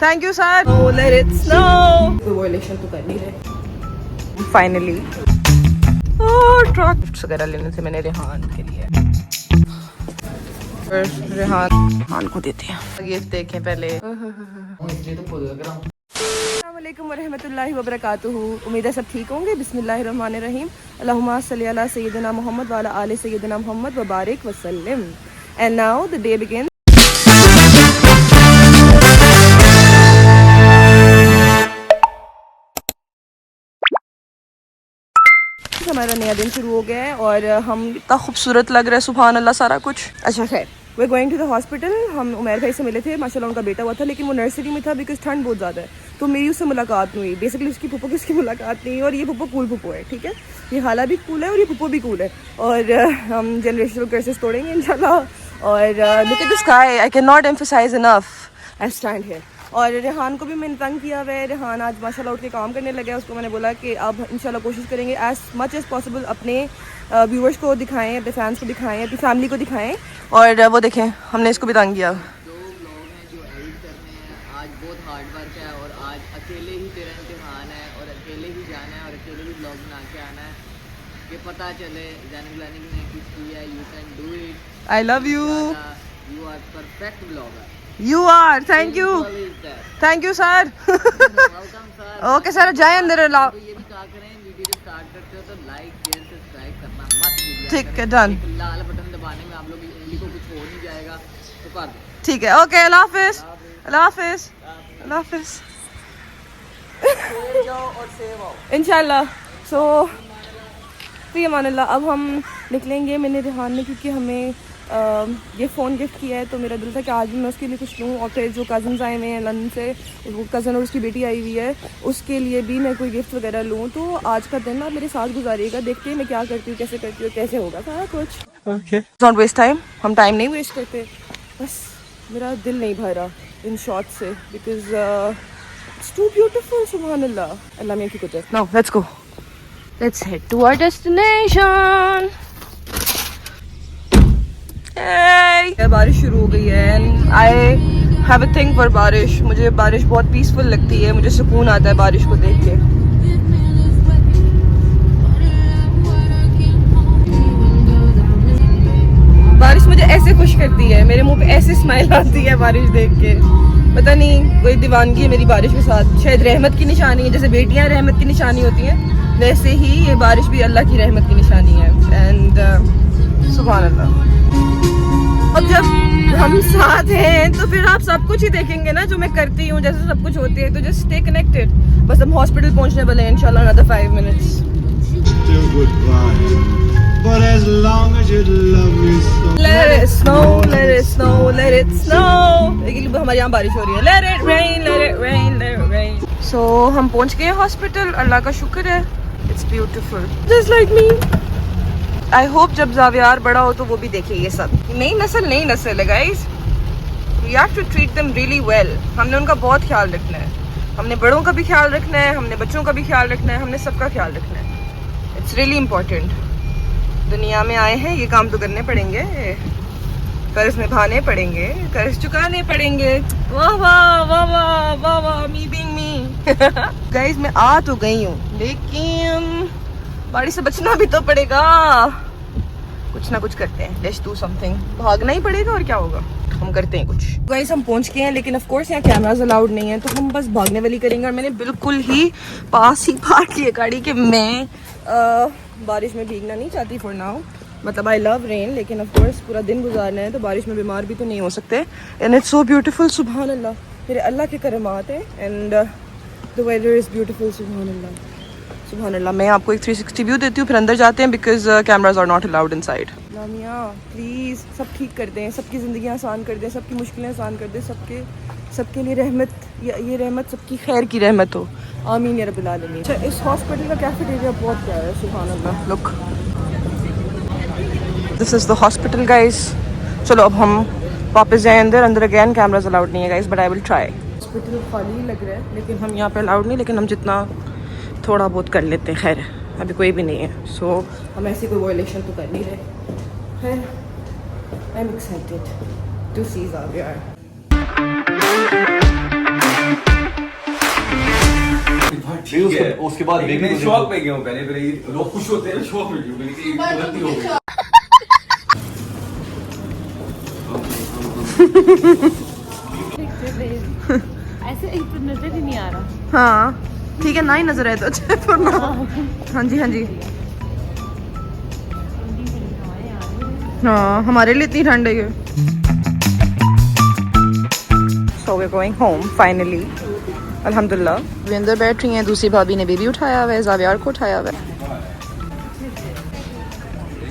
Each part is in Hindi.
Thank you sir. Oh, let it snow. कोई वायलेशन तो कर नहीं रहे। फाइनली ट्रक वगैरह लेने से मैंने रेहान के लिए, रेहान को देते हैं गिफ्ट। देखें पहले। अस्सलामुअलैकुम वरहमतुल्लाहि वबरकातुहू। उम्मीद है सब ठीक होंगे। बिस्मिल्लाहिर्रहमानिर्रहीम। अल्लाहुम्मा सल्ली अला सय्यिदिना मोहम्मद व अला आलि सय्यिदिना मोहम्मद व बारिक वसल्लिम। And now the day begin. हमारा नया दिन शुरू हो गया है और हम इतना खूबसूरत लग रहा है, सुभान अल्लाह सारा कुछ। अच्छा खैर, we are going to the hospital. हम उमैर भाई से मिले थे, माशाल्लाह उनका बेटा हुआ था, लेकिन वो नर्सरी में था बिकॉज ठंड बहुत ज़्यादा है, तो मेरी उससे मुलाकात नहीं हुई। बेसिकली उसकी पुप्पो की उसकी मुलाकात नहीं हुई। और ये पुप्पो कूल पुप्पो है, ठीक है, ये हाला भी कूल है और ये पुप्पो भी कूल है। और हम जनरेशनल कर्सेस तोड़ेंगे इंशाल्लाह। और look at the sky, I can not emphasise enough. I stand here. और रेहान को भी मैंने तंग किया हुआ है। रेहान आज माशाल्लाह उठ के काम करने लगा है। उसको मैंने बोला कि अब इंशाल्लाह कोशिश करेंगे एज मच एज़ पॉसिबल अपने व्यूअर्स को दिखाएं, अपने फैंस को दिखाएं, अपनी फैमिली को दिखाएं। और वो देखें, हमने इसको भी तंग किया। जो ब्लॉग हैं जो एडिट करने हैं, आज बहुत हार्ड वर्क है और आज अकेले ही तेरा इम्तिहान है और अकेले ही जाना है और अकेले ही ब्लॉग बना के आना है कि पता चले जैनिक ने कुछ किया है। You can do it. I love you. You are perfect blogger. You are. Thank you, thank you sir. Okay sir, जाए अंदर। ये भी कहा करें, वीडियो जब स्टार्ट करते हो तो लाइक शेयर सब्सक्राइब करना मत भूलिएगा। ठीक है, डन। लाल बटन दबाने में आप लोग की उंगली को कुछ हो नहीं जाएगा, तो कर दो। ठीक है, ओके, अल्लाह हाफिज। अल्लाह हाफिज। अल्लाह हाफिज। इंशाल्लाह। सो फी अमानिल्लाह। अब हम निकलेंगे। मैंने रेहान ने, क्योंकि हमें ये फ़ोन गिफ्ट किया है, तो मेरा दिल था कि आज भी मैं उसके लिए कुछ लूँ। और फिर जो कज़न्स आए हुए हैं लंदन से, वो कज़न और उसकी बेटी आई हुई है, उसके लिए भी मैं कोई गिफ्ट वगैरह लूँ। तो आज का दिन आप मेरे साथ गुजारिएगा, देखते हैं मैं क्या करती हूँ, कैसे करती हूँ, कैसे होगा सारा कुछ। Okay, don't waste time. हम टाइम नहीं वेस्ट करते। बस मेरा दिल नहीं भरा इन शॉर्ट से, बिकॉज इट्स टू ब्यूटिफुल। सुभान अल्लाह, अल्लाह में की कुदरत। Now let's go, let's head to our destination. बारिश शुरू हो गई है। I have a thing for बारिश। मुझे बारिश बहुत पीसफुल लगती है, मुझे सुकून आता है बारिश को देख के। बारिश मुझे ऐसे खुश करती है, मेरे मुंह पे ऐसे स्माइल आती है बारिश देख के। पता नहीं, कोई दीवानगी है मेरी बारिश के साथ। शायद रहमत की निशानी है, जैसे बेटियां रहमत की निशानी होती हैं, वैसे ही ये बारिश भी अल्लाह की रहमत की निशानी है। एंड सुभान अल्लाह। अब जब हम साथ हैं तो फिर आप सब कुछ ही देखेंगे ना, जो मैं करती हूँ, जैसे सब कुछ होती है। तो जस्ट स्टे कनेक्टेड। बस हम हॉस्पिटल पहुँचने वाले हैं इंशाल्लाह, another 5 minutes. But as long as you love me so, let it snow, let it snow, let it snow. लेकिन हमारे यहाँ बारिश हो रही है। Let it rain, let it rain, let it rain. So हम पहुँच गए हॉस्पिटल, अल्लाह का शुक्र है। It's beautiful, just like me. I hope जब जावियार बड़ा हो तो वो भी देखे ये सब। नई नस्ल है guys. We have to treat them really well. हमने उनका बहुत ख्याल रखना है। हमने बड़ों का भी ख्याल रखना है, हमने बच्चों का भी ख्याल रखना है, हमने सबका ख्याल रखना है। It's really important. दुनिया में आए हैं, ये काम तो करने पड़ेंगे, कर्ज निभाने पड़ेंगे, कर्ज चुकाने पड़ेंगे। वाह वाह वाह वाह वाह वाह, मी बीइंग मी। गाइस मैं आ तो गई हूँ, लेकिन बारिश से बचना भी तो पड़ेगा। कुछ ना कुछ करते हैं, लेट्स डू समथिंग। भागना ही पड़ेगा और क्या होगा, हम करते हैं कुछ। गाइस हम पहुंच गए हैं, लेकिन ऑफ कोर्स यहाँ कैमरास अलाउड नहीं है, तो हम बस भागने वाली करेंगे। और मैंने बिल्कुल ही पास ही पार्क की गाड़ी कि मैं बारिश में भीगना नहीं चाहती फॉर नाउ। मतलब आई लव रेन, लेकिन ऑफ कोर्स पूरा दिन गुजारना है, तो बारिश में बीमार भी तो नहीं हो सकते। एंड इट्स सो ब्यूटीफुल, सुभान अल्लाह। मेरे अल्लाह के करमात है। And the weather is beautiful, सुभान अल्लाह सुभान अल्लाह। मैं आपको एक 360 व्यू देती हूँ, फिर अंदर जाते हैं, because cameras are not allowed inside. Lamia please सब ठीक कर दें, सबकी ज़िंदगी आसान कर दें, सबकी मुश्किलें आसान कर दें, सबके लिए रहमत, ये रहमत सबकी खैर की रहमत हो। आमीन या रब्बिल आलमीन। अच्छा, इस हॉस्पिटल का कैफेटेरिया बहुत प्यारा है, सुभान अल्लाह। Look, this is the hospital guys. चलो अब हम वापस जाएँ अंदर अगैन कैमराज अलाउड नहीं है guys, but I will try. Hospital खाली लग रहा है, लेकिन हम यहाँ पे अलाउड नहीं, लेकिन हम जितना थोड़ा बहुत कर लेते हैं। खैर अभी कोई भी नहीं है, सो हम ऐसी कोई वायलेशन तो कर नहीं रहे। खैर आई एम एक्साइटेड टू सी जावियार। फिर उसके बाद मैं शौक पे गया हूँ पहले लोग खुश होते हैं शौक में गया मैंने कि गलती हो गई ऐसे एक तो नजर ही नहीं आ रहा। हाँ ठीक है ना ही नजर आए तो अच्छा है वरना। हाँ जी हाँ जी हाँ हमारे लिए इतनी ठंड है ये। So we're going home finally. अल्हम्दुलिल्लाह वे अंदर बैठ रही हैं, दूसरी भाभी ने बेबी उठाया हुआ है, ज़ावियार को उठाया हुआ है।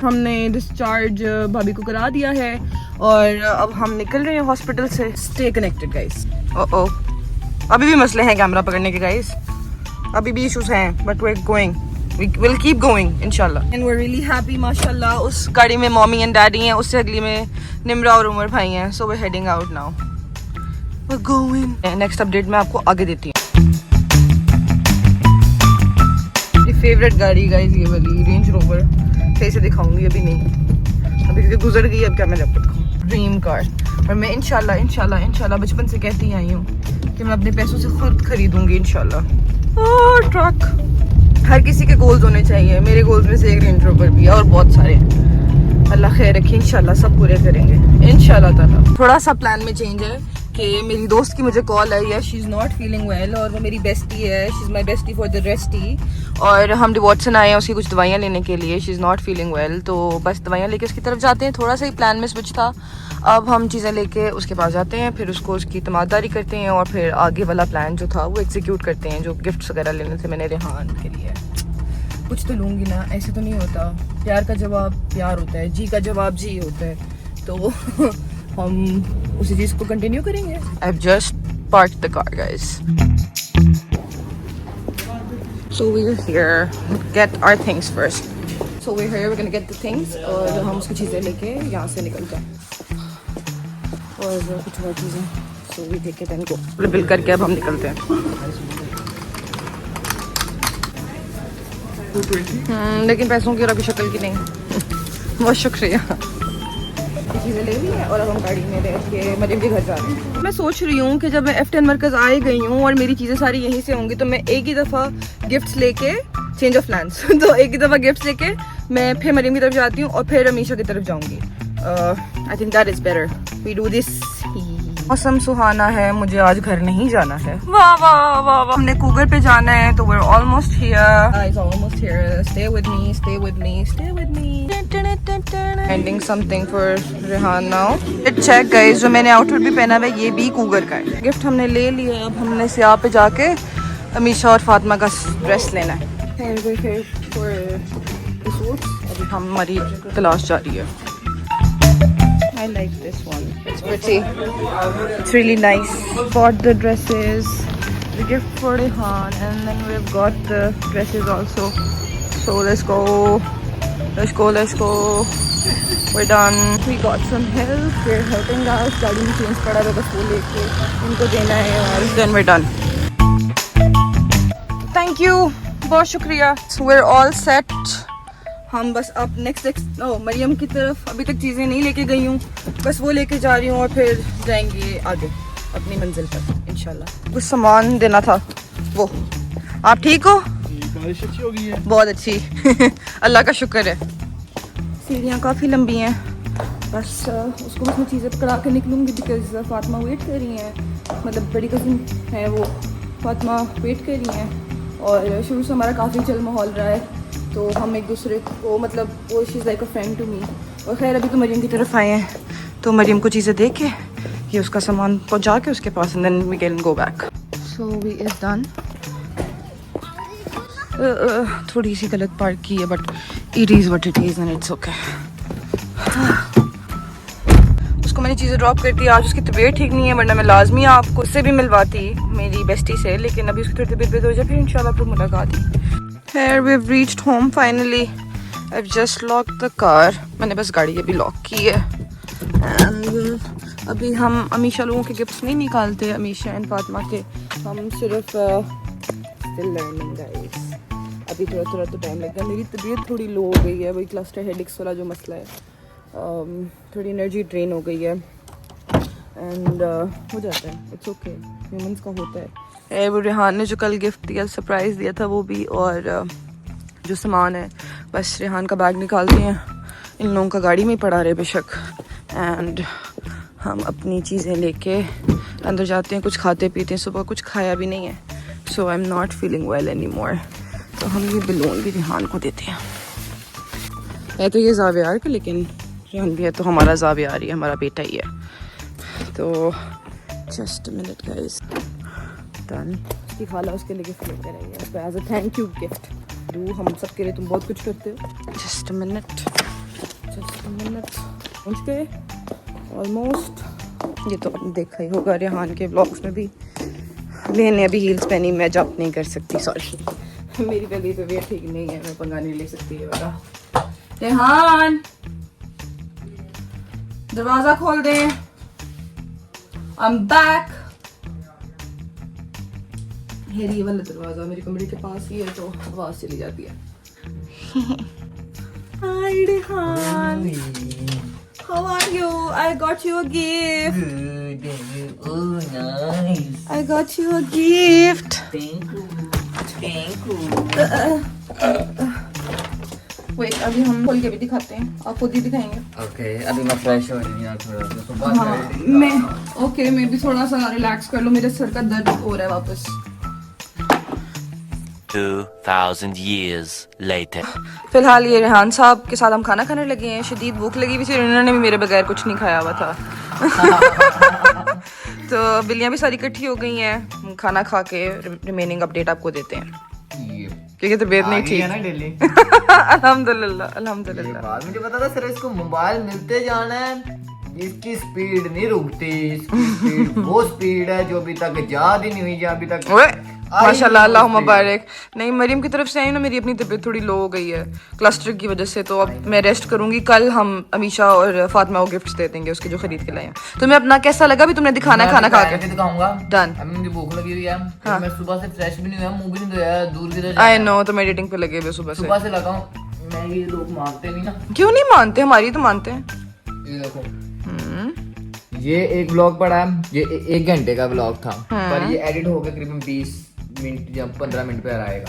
हमने डिस्चार्ज भाभी को करा दिया है और अब हम निकल रहे हैं हॉस्पिटल से। Stay connected guys. ओ अभी भी मसले हैं कैमरा पकड़ने के गाइस, अभी भी इश्यूज हैं but we are going, we will keep going इंशाल्लाह। And we are really happy माशाल्लाह। उस गाड़ी में मम्मी एंड डैडी हैं, उससे अगली में निम्रा और उमर भाई हैं। So we are heading out now, we are going. Next update मैं आपको आगे देती हूँ। मेरी फेवरेट गाड़ी गाइस ये वाली रेंज रोवर, सही से दिखाऊंगी अभी नहीं, अभी क्योंकि गुजर गई, अब क्या मैं आपको दिखाऊँ। Dream car. और मैं इंशाल्लाह बचपन से कहती आई हूँ कि मैं अपने पैसों से खुद खरीदूंगी इंशाल्लाह। ट्रक हर किसी के गोल्स होने चाहिए, मेरे गोल्स में से एक रेंज रोवर भी है और बहुत सारे। अल्लाह खैर रखे, इंशाल्लाह सब पूरे करेंगे इंशाल्लाह ताला। थोड़ा सा प्लान में चेंज है कि मेरी दोस्त की मुझे कॉल आई है, she is not feeling well और वो मेरी बेस्टी है, she is my bestie for the resty. और हम डिवॉर्सन आए हैं उसकी कुछ दवाइयाँ लेने के लिए, she is not feeling well, तो बस दवाइयाँ लेके उसकी तरफ जाते हैं। थोड़ा सा ही प्लान में स्विच था, अब हम चीज़ें लेके उसके पास जाते हैं, फिर उसको उसकी तमादारी करते हैं और फिर आगे वाला प्लान जो था वो एग्जीक्यूट करते हैं। जो गिफ्ट्स वगैरह लेने थे मैंने रेहान के लिए, कुछ तो लूँगी ना, ऐसे तो नहीं होता। प्यार का जवाब प्यार होता है, जी का जवाब जी होता है, तो हम उसी चीज़ को कंटिन्यू करेंगे। I have just parked the car guys, so we are here, get our things first. So we are here, we can get the things और हम उसकी चीज़ें लेके यहाँ से निकलते हैं और कुछ और चीज़ें। So we take it and go. Bill करके अब हम निकलते हैं। लेकिन पैसों की और अभी शक्ल की नहीं। बहुत शुक्रिया। चीज़ें ले ली है और अब हम गाड़ी में बैठ के मरीम के घर जा रहे हैं। मैं सोच रही हूँ कि जब मैं F10 मरकज़ आ गई हूँ और मेरी चीज़ें सारी यहीं से होंगी, तो मैं एक ही दफ़ा गिफ्ट्स लेके चेंज ऑफ प्लान्स तो एक ही दफ़ा गिफ्ट्स लेके मैं फिर मरीम की तरफ जाती हूँ और फिर अमीशा की तरफ जाऊँगी। I think that is better, we do this. मौसम सुहाना है, मुझे आज घर नहीं जाना है। वाह वाह वाह वाह, हमने कूगर पे जाना है, तो we're almost here. Guys, almost here. Stay with me, stay with me, stay with me. Ending something for Rehan now. Check guys, जो मैंने आउटफिट भी पहना है ये भी कूगर का है। गिफ्ट हमने ले लिया, अब हमने सियाह पे जाके अमीशा और फातिमा का ड्रेस लेना है। अभी हमारी तलाश जारी है। I like this one. It's pretty. It's really nice. Bought the dresses, the gift for Rehan, and then we've got the dresses also. So let's go. Let's go. Let's go. We're done. We got some help. We're helping us. गाड़ी में change पड़ा था, बस वो लेके उनको देना है और then we're done. Thank you. बहुत शुक्रिया. So we're all set. हम बस अब नेक्स्ट मरियम की तरफ अभी तक चीज़ें नहीं लेके गई हूँ, बस वो लेके जा रही हूँ और फिर जाएंगे आगे अपनी मंजिल पर इंशाल्लाह। कुछ सामान देना था वो। आप ठीक हो? बारिश अच्छी हो गई है, बहुत अच्छी अल्लाह का शुक्र है। सीढ़ियाँ काफ़ी लंबी हैं, बस उसको बस मैं चीज़ें पकड़ा के निकलूँगी बिकॉज फातिमा वेट कर रही हैं, मतलब बड़ी कज़िन है वो, फातिमा वेट कर रही हैं और शुरू से हमारा काफ़ी चल माहौल रहा है, तो हम एक दूसरे को मतलब वो she is like a friend to me. और खैर अभी तो मरीम की तरफ आए हैं, तो मरीम को चीज़ें दे के ये उसका सामान पहुंचा के उसके पास and then we can go back. So we is done. थोड़ी सी गलत पार्क की है but it is what it is and it's okay. उसको मैंने चीज़ें ड्रॉप कर दी। आज उसकी तबीयत ठीक नहीं है, वरना मैं लाजमी आपको उससे भी मिलवाती मेरी बेस्टी से, लेकिन अभी उसकी थोड़ी तबीयत हो जाए फिर इंशाल्लाह फिर मुलाकात ही। Here we've reached home finally. I've just locked the car. मैंने बस गाड़ी अभी लॉक की है and अभी हम अमीशा लोगों के गिफ्ट्स नहीं निकालते, अमीशा एंड फातिमा के, हम सिर्फ still learning guys. अभी थोड़ा तो टाइम लगेगा। मेरी तबीयत थोड़ी लो हो गई है, वही क्लस्टर हेडेक्स वाला जो मसला है, थोड़ी एनर्जी ड्रेन हो गई है एंड हो जाता है, इट्स ओके, ह्यूमंस का होता है। वो रेहान ने जो कल गिफ्ट दिया, सरप्राइज़ दिया था वो भी, और जो सामान है बस रेहान का बैग निकालते हैं, इन लोगों का गाड़ी में ही पड़ा रहे बेशक, एंड हम अपनी चीज़ें लेके अंदर जाते हैं, कुछ खाते पीते हैं। सुबह कुछ खाया भी नहीं है, so I am not feeling well any more. तो हम ये बलून भी रेहान को देते हैं। है तो ये ज़ावियार का, लेकिन रेहान भी है तो हमारा ज़ावियार ही है, हमारा बेटा ही है। तो जस्ट मिनट गाइस, डन। उसकी खाला उसके लिए गिफ्ट लेकर आई है, as a thank you gift. Do हम सब के लिए तुम बहुत कुछ करते हो। जस्ट अ मिनट, पहुँच गए ऑलमोस्ट। ये तो आपने देखा ही होगा रेहान के व्लॉग्स में भी। मैंने अभी हील्स पहनी, मैं जंप नहीं कर सकती, सॉरी मेरी गली तो वेट ठीक नहीं है, मैं पंगा नहीं ले सकती है वाला। रेहान दरवाजा खोल दे, I'm back। ये वाला दरवाजा मेरी कमरे के पास ही है तो आवाज चली जाती है। Hi Rehan, how are you? I got you a gift. Oh, nice. I got you a gift. Thank you. Wait, अभी हम खोल के भी दिखाते हैं, आप खुद ही दिखाएंगे। Okay, अभी मैं फ्रेश हो रही हूँ यार थोड़ा सा, सुबह हाँ, मैं भी थोड़ा सा रिलैक्स कर लूँ, मेरे सर का दर्द हो रहा है वापस। 2000 years later. फिलहाल ये रेहान साहब के साथ हम खाना खाने लगे हैं। शदीद भूख लगी हुई थी, उन्होंने भी मेरे बगैर कुछ नहीं खाया हुआ था। तो बिल्लियाँ भी सारी इकट्ठी हो गई हैं। खाना खा के रिमेनिंग अपडेट आपको देते हैं, क्योंकि तबीयत नहीं ठीक ना डेली। अल्हम्दुलिल्लाह अल्हम्दुलिल्लाह। बाद मुझे पता था सर इसको मोबाइल मिलते जाना है, इसकी स्पीड नहीं रुकती, इसकी स्पीड वो स्पीड है जो अभी तक याद ही नहीं हुई, अभी तक ओए माशाल्लाह अल्लाह मुबारक। नहीं, मरीम की तरफ से आई ना, मेरी अपनी तबीयत थोड़ी लो हो गई है क्लस्टर की वजह से, तो अब मैं रेस्ट करूंगी। कल हम अमीशा और फातिमा को गिफ्ट्स दे देंगे उसके जो खरीद के लाए हैं। तुम्हें अपना कैसा लगा? भी तुमने दिखाना है खाना खा के? दिखाऊंगा। डन। अभी मुझे भूख लगी हुई है, मैं सुबह से फ्रेश भी नहीं हुआ, मुंह भी नहीं धोया, दूर की आई नो, तो एडिटिंग पे लगे हुए सुबह से लगा हूं मैं। ये लोग मानते नहीं ना। क्यों नहीं मानते? हमारी तो मानते हैं। ये देखो, ये एक व्लॉग पड़ा है, ये 1 घंटे का व्लॉग था, पर ये एडिट हो गया करीबन 20 मिनट या 15 मिनट पे आएगा।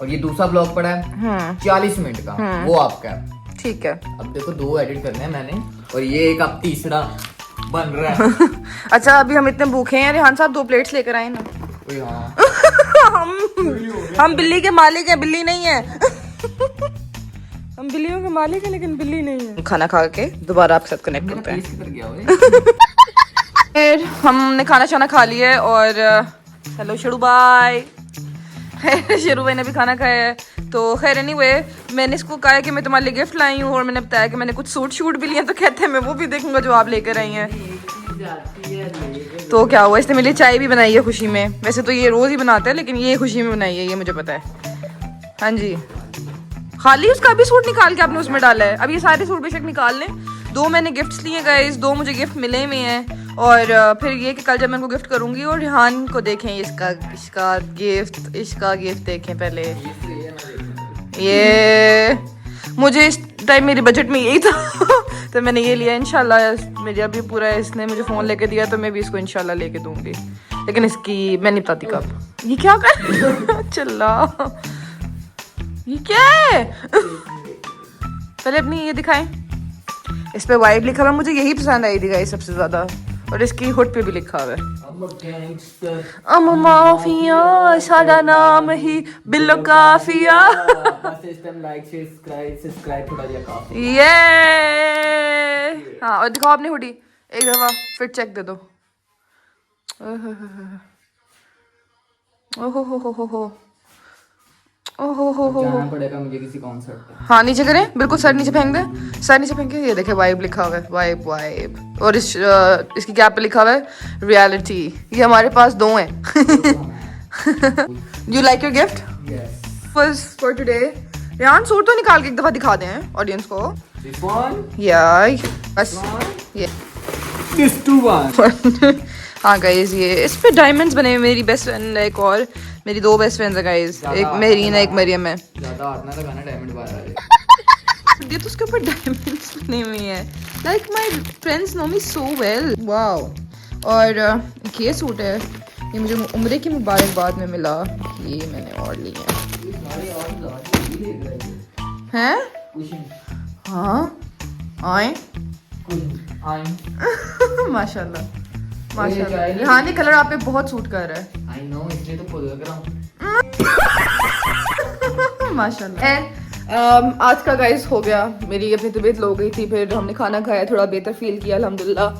और ये दूसरा ब्लॉग पड़ा है 40 मिनट का, वो आपका है। ठीक है, अब देखो 2 एडिट करने हैं मैंने, और ये एक अब तीसरा बन रहा है। अच्छा, अभी हम इतने भूखे हैं, रेहान साहब 2 प्लेट्स लेकर आए ना। हाँ। हम बिल्ली के मालिक हैं, बिल्ली नहीं है। हम बिल्लियों के मालिक हैं लेकिन बिल्ली नहीं है। खाना खा के दोबारा आपके साथ कनेक्ट होते हैं। फिर हमने खाना शाना खा लिया है, और हेलो शुरू बाय। शुरू भाई ने भी खाना खाया है। तो खैर एनीवे, मैंने इसको कहा है कि मैं तुम्हारे लिए गिफ्ट लाई हूँ, और मैंने बताया कि मैंने कुछ सूट शूट भी लिए, तो कहते हैं मैं वो भी देखूंगा जो आप लेकर आई हैं। तो क्या हुआ, इसने मेरे लिए चाय भी बनाई है खुशी में। वैसे तो ये रोज ही बनाता है, लेकिन ये खुशी में बनाई है, ये मुझे पता है। हाँ जी, खाली उसका भी सूट निकाल के आपने उसमें डाला है। अब ये सारे सूट बेशक निकाल लें। 2 मैंने गिफ्ट्स लिए गाइस, 2 मुझे गिफ्ट मिले हुए हैं, और फिर ये कि कल जब मैं इनको गिफ्ट करूंगी, और रेहान को देखें इसका गिफ्ट देखें पहले। ये मुझे इस टाइम मेरे बजट में यही था तो मैंने ये लिया। इंशाल्लाह मेरे अभी पूरा, इसने मुझे फ़ोन लेके दिया तो मैं भी इसको इंशाल्लाह लेके दूंगी, लेकिन इसकी मैं नहीं बताती कब। ये क्या कर चला, ये क्या है? पहले अपनी ये दिखाएं, इस पे वाइब लिखा हुआ, मुझे यही पसंद आई थी गाइस सबसे ज्यादा, और इसकी हुड पे भी लिखा हुआ है माफिया, सारा नाम ही बिल्लो काफिया। ये हाँ, और दिखाओ अपनी हुडी एक दफा, फिर चेक दे दो। ओहो जाना पड़ेगा मुझे किसी कॉन्सर्ट पे। हाँ, नीचे करें, बिल्कुल सर नीचे फेंक दे, सर नीचे फेंके। ये देखे वाइब लिखा हुआ है, वाइब। और इसकी कैप पे लिखा हुआ है रियलिटी। ये हमारे पास 2 हैं। You like your gift? Yes. First for today. Rehan suit तो निकाल के एक दफा दिखा दें ऑडियंस को। This one? या बस ये दिस 2 वन। हाँ गाइज, ये इस पे डायमंड्स बने हुए। मेरी बेस्ट फ्रेंड एक और, मेरी 2 बेस्ट फ्रेंड्स है गाइज, एक मेरीन है, एक मरियम है। ज्यादा हाथ ना लगाना, डायमंड बाहर आ जाए। ये तो उसके ऊपर डायमंड्स बने हुए हैं। Like my friends know me so well. Wow. और ये सूट है, ये मुझे उम्रे की मुबारकबाद में मिला, ये मैंने और ली है हाँ आए माशाल्लाह माशाल्लाह, रिहानी कलर आप पे बहुत सूट कर रहा है। आई नो, इसलिए तो खुद लग रहा हूँ। माशाल्लाह। एंड आज का गाइस हो गया, मेरी अपनी तबीयत लो गई थी, फिर हमने खाना खाया, थोड़ा बेहतर फील किया अल्हम्दुलिल्लाह।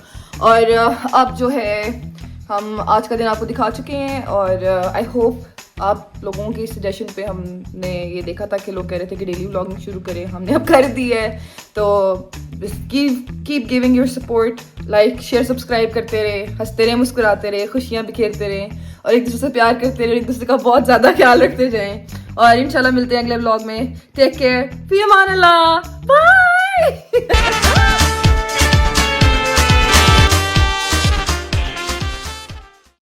और अब जो है हम आज का दिन आपको दिखा चुके हैं, और आई होप आप लोगों की सजेशन पे हमने ये देखा था कि लोग कह रहे थे कि डेली व्लॉगिंग शुरू करें, हमने अब कर दी है। तो keep giving your support, like share subscribe करते रहे, हंसते रहे, मुस्कुराते रहे, खुशियाँ बिखेरते रहे, और एक दूसरे से प्यार करते रहे, एक दूसरे का बहुत ज़्यादा ख्याल रखते जाएं। और इंशाल्लाह मिलते हैं अगले व्लॉग में। टेक केयर, फी अमान अल्लाह, बाय।